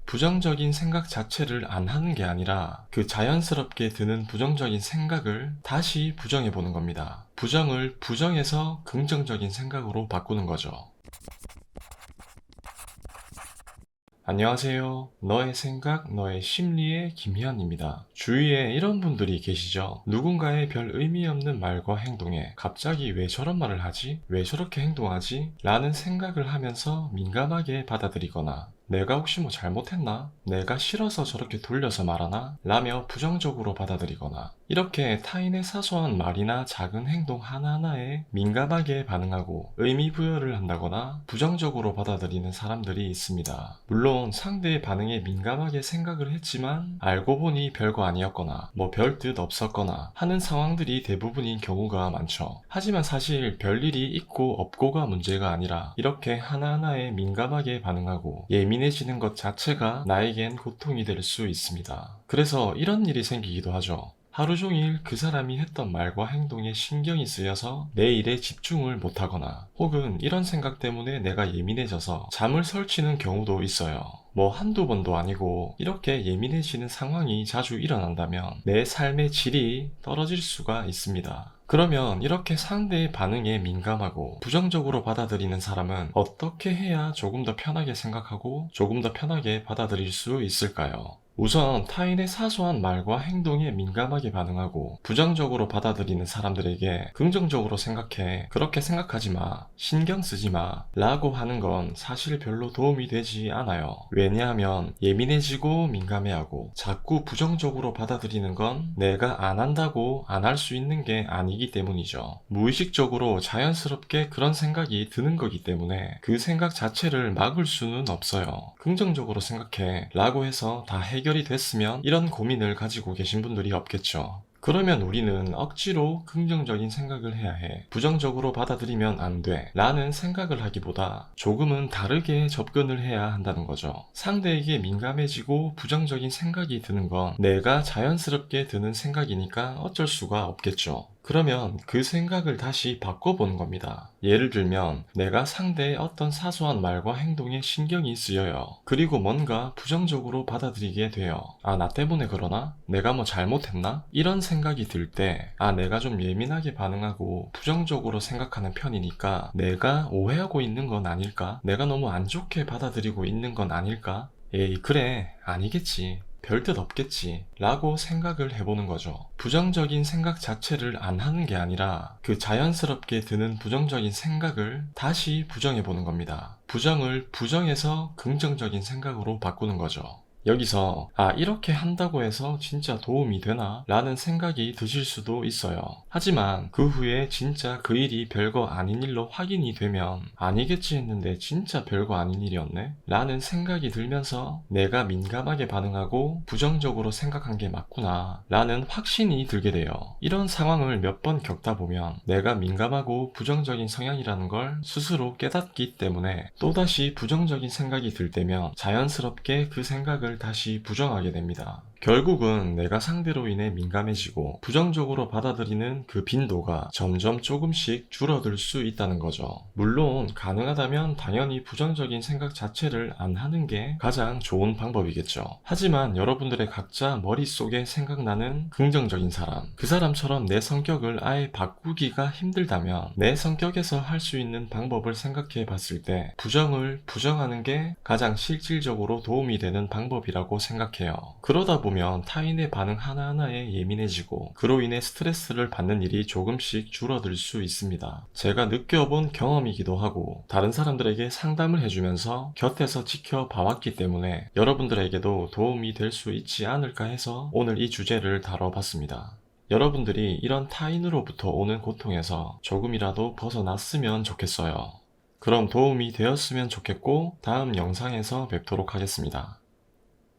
부정적인 생각 자체를 안 하는 게 아니라 그 자연스럽게 드는 부정적인 생각을 다시 부정해 보는 겁니다. 부정을 부정해서 긍정적인 생각으로 바꾸는 거죠. 안녕하세요. 너의 생각, 너의 심리의 김희연입니다. 주위에 이런 분들이 계시죠? 누군가의 별 의미 없는 말과 행동에 갑자기 왜 저런 말을 하지? 왜 저렇게 행동하지? 라는 생각을 하면서 민감하게 받아들이거나 내가 혹시 뭐 잘못했나? 내가 싫어서 저렇게 돌려서 말하나? 라며 부정적으로 받아들이거나 이렇게 타인의 사소한 말이나 작은 행동 하나하나에 민감하게 반응하고 의미 부여를 한다거나 부정적으로 받아들이는 사람들이 있습니다. 물론 상대의 반응에 민감하게 생각을 했지만 알고 보니 별거 아니었거나 뭐 별 뜻 없었거나 하는 상황들이 대부분인 경우가 많죠. 하지만 사실 별일이 있고 없고가 문제가 아니라 이렇게 하나하나에 민감하게 반응하고 예민해지는 것 자체가 나에겐 고통이 될 수 있습니다. 그래서 이런 일이 생기기도 하죠. 하루 종일 그 사람이 했던 말과 행동에 신경이 쓰여서 내 일에 집중을 못하거나 혹은 이런 생각 때문에 내가 예민해져서 잠을 설치는 경우도 있어요. 뭐 한두 번도 아니고 이렇게 예민해지는 상황이 자주 일어난다면 내 삶의 질이 떨어질 수가 있습니다. 그러면 이렇게 상대의 반응에 민감하고 부정적으로 받아들이는 사람은 어떻게 해야 조금 더 편하게 생각하고 조금 더 편하게 받아들일 수 있을까요? 우선 타인의 사소한 말과 행동에 민감하게 반응하고 부정적으로 받아들이는 사람들에게 긍정적으로 생각해, 그렇게 생각하지 마, 신경 쓰지 마 라고 하는 건 사실 별로 도움이 되지 않아요. 왜냐하면 예민해지고 민감해하고 자꾸 부정적으로 받아들이는 건 내가 안 한다고 안 할 수 있는 게 아니기 때문이죠. 무의식적으로 자연스럽게 그런 생각이 드는 거기 때문에 그 생각 자체를 막을 수는 없어요. 긍정적으로 생각해 라고 해서 다 해결이 됐으면 이런 고민을 가지고 계신 분들이 없겠죠. 그러면 우리는 억지로 긍정적인 생각을 해야 해, 부정적으로 받아들이면 안 돼 라는 생각을 하기보다 조금은 다르게 접근을 해야 한다는 거죠. 상대에게 민감해지고 부정적인 생각이 드는 건 내가 자연스럽게 드는 생각이니까 어쩔 수가 없겠죠. 그러면 그 생각을 다시 바꿔보는 겁니다. 예를 들면 내가 상대의 어떤 사소한 말과 행동에 신경이 쓰여요. 그리고 뭔가 부정적으로 받아들이게 돼요. 아, 나 때문에 그러나? 내가 뭐 잘못했나? 이런 생각이 들 때, 아, 내가 좀 예민하게 반응하고 부정적으로 생각하는 편이니까 내가 오해하고 있는 건 아닐까? 내가 너무 안 좋게 받아들이고 있는 건 아닐까? 에이, 그래, 아니겠지. 별뜻 없겠지 라고 생각을 해보는 거죠. 부정적인 생각 자체를 안 하는 게 아니라 그 자연스럽게 드는 부정적인 생각을 다시 부정해보는 겁니다. 부정을 부정해서 긍정적인 생각으로 바꾸는 거죠. 여기서 이렇게 한다고 해서 진짜 도움이 되나? 라는 생각이 드실 수도 있어요. 하지만 그 후에 진짜 그 일이 별거 아닌 일로 확인이 되면 아니겠지 했는데 진짜 별거 아닌 일이었네? 라는 생각이 들면서 내가 민감하게 반응하고 부정적으로 생각한 게 맞구나 라는 확신이 들게 돼요. 이런 상황을 몇 번 겪다 보면 내가 민감하고 부정적인 성향이라는 걸 스스로 깨닫기 때문에 또다시 부정적인 생각이 들 때면 자연스럽게 그 생각을 다시 부정하게 됩니다. 결국은 내가 상대로 인해 민감해지고 부정적으로 받아들이는 그 빈도가 점점 조금씩 줄어들 수 있다는 거죠. 물론 가능하다면 당연히 부정적인 생각 자체를 안 하는 게 가장 좋은 방법이겠죠. 하지만 여러분들의 각자 머릿속에 생각나는 긍정적인 사람, 그 사람처럼 내 성격을 아예 바꾸기가 힘들다면 내 성격에서 할 수 있는 방법을 생각해 봤을 때 부정을 부정하는 게 가장 실질적으로 도움이 되는 방법이라고 생각해요. 그러다 보면 타인의 반응 하나하나에 예민해지고 그로 인해 스트레스를 받는 일이 조금씩 줄어들 수 있습니다. 제가 느껴본 경험이기도 하고 다른 사람들에게 상담을 해주면서 곁에서 지켜봐왔기 때문에 여러분들에게도 도움이 될 수 있지 않을까 해서 오늘 이 주제를 다뤄봤습니다. 여러분들이 이런 타인으로부터 오는 고통에서 조금이라도 벗어났으면 좋겠어요. 그럼 도움이 되었으면 좋겠고 다음 영상에서 뵙도록 하겠습니다.